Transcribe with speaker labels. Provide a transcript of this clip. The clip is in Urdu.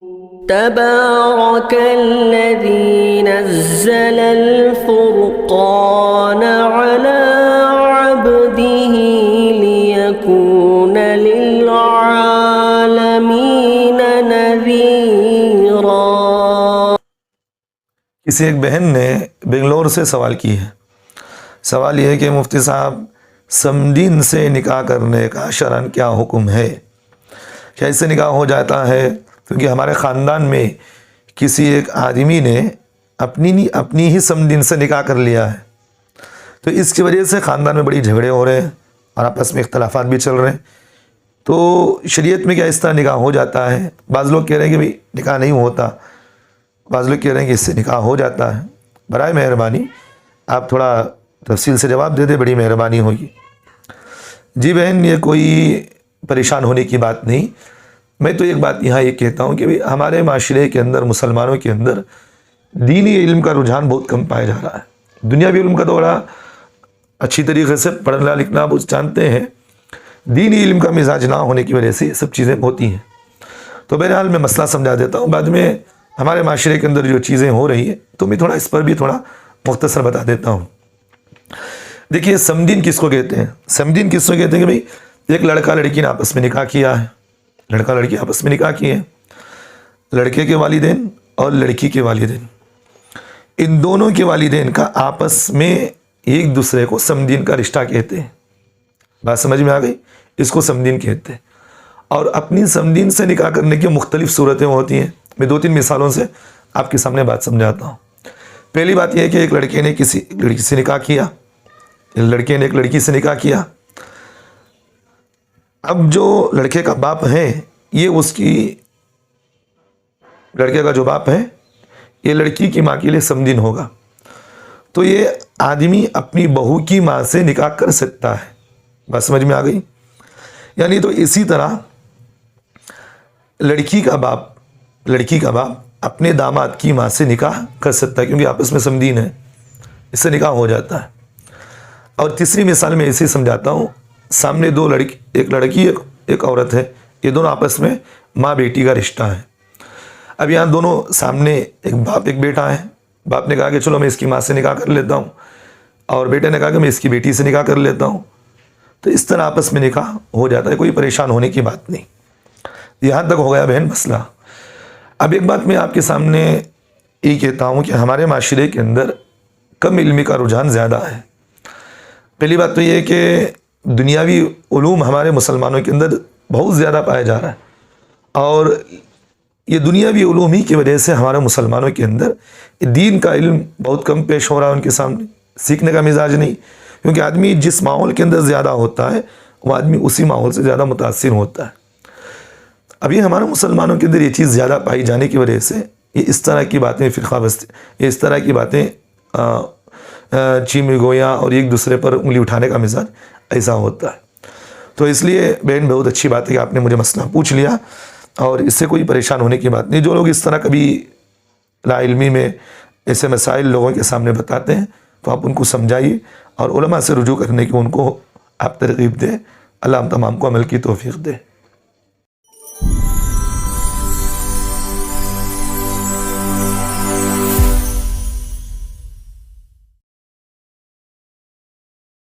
Speaker 1: تبارك الذي نزل الفرقان على عبده ليكون للعالمين نذيرا۔
Speaker 2: کسی ایک بہن نے بنگلور سے سوال کی ہے۔ سوال یہ ہے کہ مفتی صاحب سمدین سے نکاح کرنے کا شرعاً کیا حکم ہے؟ کیا اس سے نکاح ہو جاتا ہے؟ کیونکہ ہمارے خاندان میں کسی ایک آدمی نے اپنی ہی سمدین سے نکاح کر لیا ہے، تو اس کی وجہ سے خاندان میں بڑی جھگڑے ہو رہے ہیں اور آپس میں اختلافات بھی چل رہے ہیں۔ تو شریعت میں کیا اس طرح نکاح ہو جاتا ہے؟ بعض لوگ کہہ رہے ہیں کہ بھئی نکاح نہیں ہوتا، بعض لوگ کہہ رہے ہیں کہ اس سے نکاح ہو جاتا ہے۔ برائے مہربانی آپ تھوڑا تفصیل سے جواب دے دیں، بڑی مہربانی ہوگی۔ جی بہن، یہ کوئی پریشان ہونے کی بات نہیں۔ میں تو ایک بات یہاں یہ کہتا ہوں کہ ہمارے معاشرے کے اندر، مسلمانوں کے اندر دینی علم کا رجحان بہت کم پایا جا رہا ہے۔ دنیاوی علم کا تو بڑا اچھی طریقے سے پڑھنا لکھنا وہ جانتے ہیں، دینی علم کا مزاج نہ ہونے کی وجہ سے یہ سب چیزیں ہوتی ہیں۔ تو بہرحال میں مسئلہ سمجھا دیتا ہوں، بعد میں ہمارے معاشرے کے اندر جو چیزیں ہو رہی ہیں تو میں تھوڑا اس پر بھی تھوڑا مختصر بتا دیتا ہوں۔ دیکھیے سمدین کس کو کہتے ہیں؟ سمدین کس کو کہتے ہیں کہ بھئی ایک لڑکا لڑکی نے آپس میں نکاح کیا ہے، لڑکا لڑکی آپس میں نکاح کیے ہیں، لڑکے کے والدین اور لڑکی کے والدین، ان دونوں کے والدین کا آپس میں ایک دوسرے کو سمدین کا رشتہ کہتے ہیں۔ بات سمجھ میں آ گئی؟ اس کو سمدین کہتے ہیں۔ اور اپنی سمدین سے نکاح کرنے کی مختلف صورتیں ہوتی ہیں۔ میں 2-3 مثالوں سے آپ کے سامنے بات سمجھاتا ہوں۔ پہلی بات یہ ہے کہ ایک لڑکے نے کسی لڑکی سے نکاح کیا، لڑکے نے ایک لڑکی سے نکاح کیا۔ اب جو لڑکے کا باپ ہے یہ لڑکے کا جو باپ ہے یہ لڑکی کی ماں کے لیے سمدین ہوگا۔ تو یہ آدمی اپنی بہو کی ماں سے نکاح کر سکتا ہے۔ بات سمجھ میں آ گئی؟ یعنی تو اسی طرح لڑکی کا باپ اپنے داماد کی ماں سے نکاح کر سکتا ہے، کیونکہ آپس میں سمدین ہے، اس سے نکاح ہو جاتا ہے۔ اور تیسری مثال میں اسے سمجھاتا ہوں۔ سامنے دو لڑکی، ایک لڑکی ایک عورت ہے، یہ دونوں آپس میں ماں بیٹی کا رشتہ ہے۔ اب یہاں دونوں سامنے ایک باپ ایک بیٹا ہے۔ باپ نے کہا کہ چلو میں اس کی ماں سے نکاح کر لیتا ہوں، اور بیٹے نے کہا کہ میں اس کی بیٹی سے نکاح کر لیتا ہوں۔ تو اس طرح آپس میں نکاح ہو جاتا ہے، کوئی پریشان ہونے کی بات نہیں۔ یہاں تک ہو گیا بہن مسئلہ۔ اب ایک بات میں آپ کے سامنے یہ کہتا ہوں کہ ہمارے معاشرے کے اندر کم علمی کا رجحان زیادہ ہے۔ پہلی بات تو یہ ہے کہ دنیاوی علوم ہمارے مسلمانوں کے اندر بہت زیادہ پایا جا رہا ہے، اور یہ دنیاوی علوم ہی کی وجہ سے ہمارے مسلمانوں کے اندر دین کا علم بہت کم پیش ہو رہا ہے ان کے سامنے، سیکھنے کا مزاج نہیں۔ کیونکہ آدمی جس ماحول کے اندر زیادہ ہوتا ہے وہ آدمی اسی ماحول سے زیادہ متاثر ہوتا ہے۔ ابھی ہمارے مسلمانوں کے اندر یہ چیز زیادہ پائی جانے کی وجہ سے یہ اس طرح کی باتیں فرقہ بستی، یہ اس طرح کی باتیں چیم گویا اور ایک دوسرے پر انگلی اٹھانے کا مزاج ایسا ہوتا ہے۔ تو اس لیے بہن بہت اچھی بات ہے کہ آپ نے مجھے مسئلہ پوچھ لیا، اور اس سے کوئی پریشان ہونے کی بات نہیں۔ جو لوگ اس طرح کبھی لا علمی میں ایسے مسائل لوگوں کے سامنے بتاتے ہیں تو آپ ان کو سمجھائیے اور علماء سے رجوع کرنے کی ان کو آپ ترغیب دیں۔ اللہ ہم تمام کو عمل کی توفیق دے۔